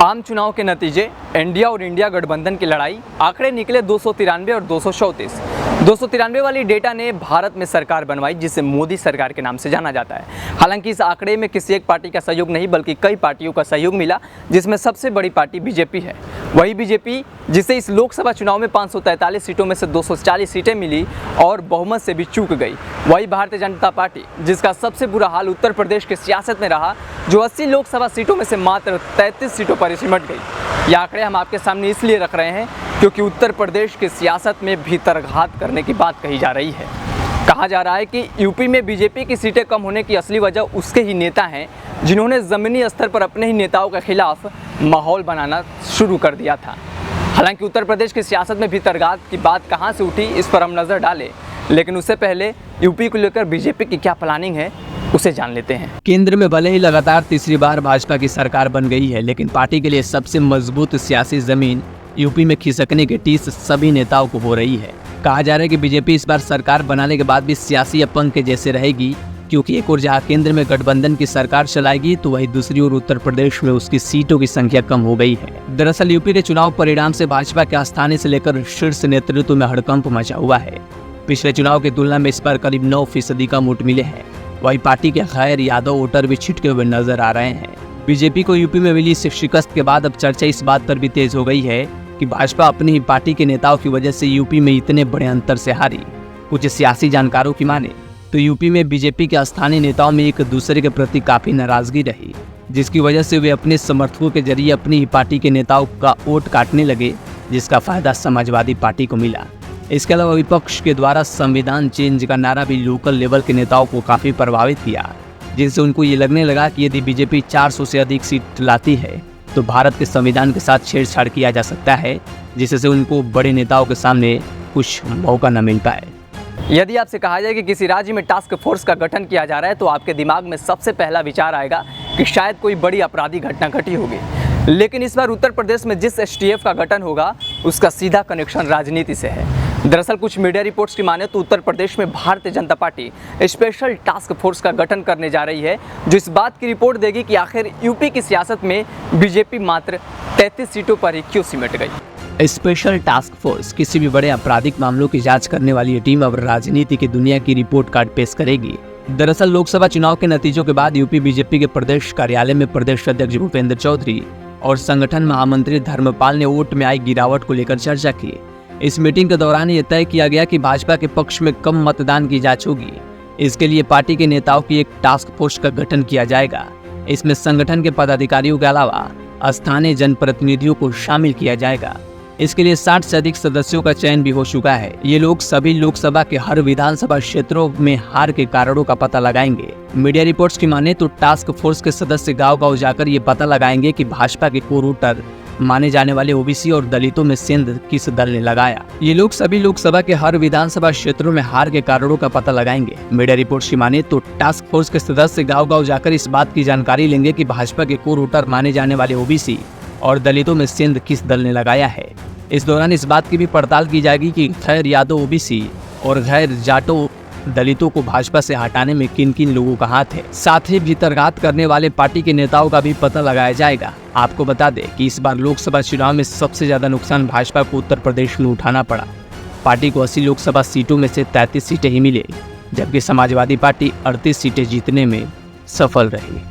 आम चुनाव के नतीजे, इंडिया और इंडिया गठबंधन की लड़ाई, आंकड़े निकले 293 और 234। 293 वाली डेटा ने भारत में सरकार बनवाई, जिसे मोदी सरकार के नाम से जाना जाता है। हालांकि इस आंकड़े में किसी एक पार्टी का सहयोग नहीं बल्कि कई पार्टियों का सहयोग मिला, जिसमें सबसे बड़ी पार्टी बीजेपी है। वही बीजेपी जिसे इस लोकसभा चुनाव में 543 सीटों में से 240 सीटें मिली और बहुमत से भी चूक गई। वही भारतीय जनता पार्टी जिसका सबसे बुरा हाल उत्तर प्रदेश की सियासत में रहा, जो 80 लोकसभा सीटों में से मात्र 33 सीटों पर सिमट गई। ये आंकड़े हम आपके सामने इसलिए रख रहे हैं क्योंकि उत्तर प्रदेश की सियासत में भीतरघात करने की बात कही जा रही है। कहा जा रहा है कि यूपी में बीजेपी की सीटें कम होने की असली वजह उसके ही नेता हैं, जिन्होंने ज़मीनी स्तर पर अपने ही नेताओं के खिलाफ माहौल बनाना शुरू कर दिया था। हालांकि उत्तर प्रदेश की सियासत में भीतरघात की बात कहां से उठी, इस पर हम नज़र डालें, लेकिन उससे पहले यूपी को लेकर बीजेपी की क्या प्लानिंग है उसे जान लेते हैं। केंद्र में भले ही लगातार तीसरी बार भाजपा की सरकार बन गई है, लेकिन पार्टी के लिए सबसे मजबूत सियासी जमीन यूपी में खिसकने की टीस सभी नेताओं को हो रही है। कहा जा रहा है कि बीजेपी इस बार सरकार बनाने के बाद भी सियासी अपंग के जैसे रहेगी, क्योंकि एक ओर जहां केंद्र में गठबंधन की सरकार चलाएगी, तो वहीं दूसरी ओर उत्तर प्रदेश में उसकी सीटों की संख्या कम हो गई है। दरअसल यूपी के चुनाव परिणाम से भाजपा के आस्थाने से लेकर शीर्ष नेतृत्व में हड़कंप मचा हुआ है। पिछले चुनाव की तुलना में इस बार करीब 9% का वोट मिले हैं। वही पार्टी के गैर यादव वोटर भी छिटके हुए नजर आ रहे हैं। बीजेपी को यूपी में मिली शिकस्त के बाद अब चर्चा इस बात पर भी तेज हो गई है कि भाजपा अपनी ही पार्टी के नेताओं की वजह से यूपी में इतने बड़े अंतर से हारी। कुछ सियासी जानकारों की माने तो यूपी में बीजेपी के स्थानीय नेताओं में एक दूसरे के प्रति काफी नाराजगी रही, जिसकी वजह से वे अपने समर्थकों के जरिए अपनी ही पार्टी के नेताओं का वोट काटने लगे, जिसका फायदा समाजवादी पार्टी को मिला। इसके अलावा विपक्ष के द्वारा संविधान चेंज का नारा भी लोकल लेवल के नेताओं को काफी प्रभावित किया, जिनसे उनको ये लगने लगा कि यदि बीजेपी 400 से अधिक सीट लाती है तो भारत के संविधान के साथ छेड़छाड़ किया जा सकता है, जिससे उनको बड़े नेताओं के सामने कुछ मौका न मिल पाए। यदि आपसे कहा जाए कि किसी राज्य में टास्क फोर्स का गठन किया जा रहा है, तो आपके दिमाग में सबसे पहला विचार आएगा कि शायद कोई बड़ी आपराधिक घटना घटी होगी। लेकिन इस बार उत्तर प्रदेश में जिस STF का गठन होगा, उसका सीधा कनेक्शन राजनीति से है। दरअसल कुछ मीडिया रिपोर्ट्स की माने तो उत्तर प्रदेश में Bharatiya Janata party special task force का गठन करने जा रही है, जो इस बात की रिपोर्ट देगी कि आखिर यूपी की सियासत में बीजेपी मात्र 33 सीटों पर ही क्यों सिमट गई। स्पेशल टास्क फोर्स किसी भी बड़े आपराधिक मामलों की जांच करने वाली ये टीम अब राजनीति की दुनिया की रिपोर्ट कार्ड पेश करेगी। दरअसल लोकसभा चुनाव के नतीजों के बाद यूपी बीजेपी के प्रदेश कार्यालय में प्रदेश अध्यक्ष भूपेंद्र चौधरी और संगठन महामंत्री धर्मपाल ने वोट में आई गिरावट को लेकर चर्चा की। इस मीटिंग के दौरान ये तय किया गया कि भाजपा के पक्ष में कम मतदान की जांच होगी। इसके लिए पार्टी के नेताओं की एक टास्क फोर्स का गठन किया जाएगा। इसमें संगठन के पदाधिकारियों के अलावा स्थानीय जनप्रतिनिधियों को शामिल किया जाएगा। इसके लिए 60 से अधिक सदस्यों का चयन भी हो चुका है। ये लोग सभी लोकसभा के हर विधानसभा क्षेत्रों में हार के कारणों का पता लगाएंगे। मीडिया रिपोर्ट्स की माने तो टास्क फोर्स के सदस्य गांव-गांव जाकर ये पता लगाएंगे कि भाजपा के कोर वोटर माने जाने वाले ओबीसी और दलितों में सेंध किस दल ने लगाया। ये लोग सभी लोकसभा के हर विधानसभा क्षेत्रों में हार के कारणों का पता लगाएंगे। मीडिया रिपोर्ट्स की माने तो टास्क फोर्स के सदस्य गांव-गांव जाकर इस बात की जानकारी लेंगे कि भाजपा के कोर वोटर माने जाने वाले ओबीसी और दलितों में सेंध किस दल ने लगाया है। इस दौरान इस बात की भी पड़ताल की जाएगी कि गैर यादव ओबीसी और गैर जाटो दलितों को भाजपा से हटाने में किन किन लोगों का हाथ है। साथ ही भीतरघात करने वाले पार्टी के नेताओं का भी पता लगाया जाएगा। आपको बता दें कि इस बार लोकसभा चुनाव में सबसे ज्यादा नुकसान भाजपा को उत्तर प्रदेश में उठाना पड़ा। पार्टी को 80 लोकसभा सीटों में से 33 सीटें ही मिले, जबकि समाजवादी पार्टी 38 सीटें जीतने में सफल रही।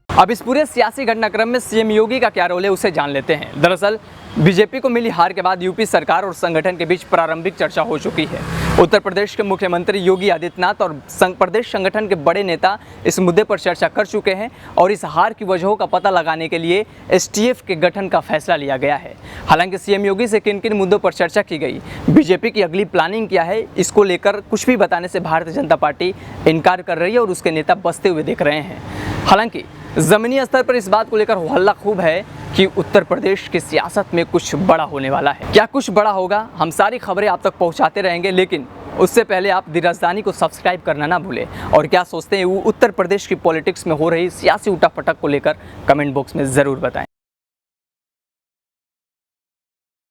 अब इस पूरे सियासी घटनाक्रम में सीएम योगी का क्या रोल है उसे जान लेते हैं। दरअसल बीजेपी को मिली हार के बाद यूपी सरकार और संगठन के बीच प्रारंभिक चर्चा हो चुकी है। उत्तर प्रदेश के मुख्यमंत्री योगी आदित्यनाथ और प्रदेश संगठन के बड़े नेता इस मुद्दे पर चर्चा कर चुके हैं और इस हार की वजहों का पता लगाने के लिए STF के गठन का फैसला लिया गया है। हालांकि सीएम योगी से किन किन मुद्दों पर चर्चा की गई, बीजेपी की अगली प्लानिंग क्या है, इसको लेकर कुछ भी बताने से भारतीय जनता पार्टी इनकार कर रही है और उसके नेता बसते हुए दिख रहे हैं। हालांकि ज़मीनी स्तर पर इस बात को लेकर हल्ला खूब है कि उत्तर प्रदेश की सियासत में कुछ बड़ा होने वाला है। क्या कुछ बड़ा होगा, हम सारी खबरें आप तक पहुंचाते रहेंगे, लेकिन उससे पहले आप दी राजधानी को सब्सक्राइब करना ना भूलें। और क्या सोचते हैं वो उत्तर प्रदेश की पॉलिटिक्स में हो रही सियासी उठापटक को लेकर कमेंट बॉक्स में ज़रूर बताएं।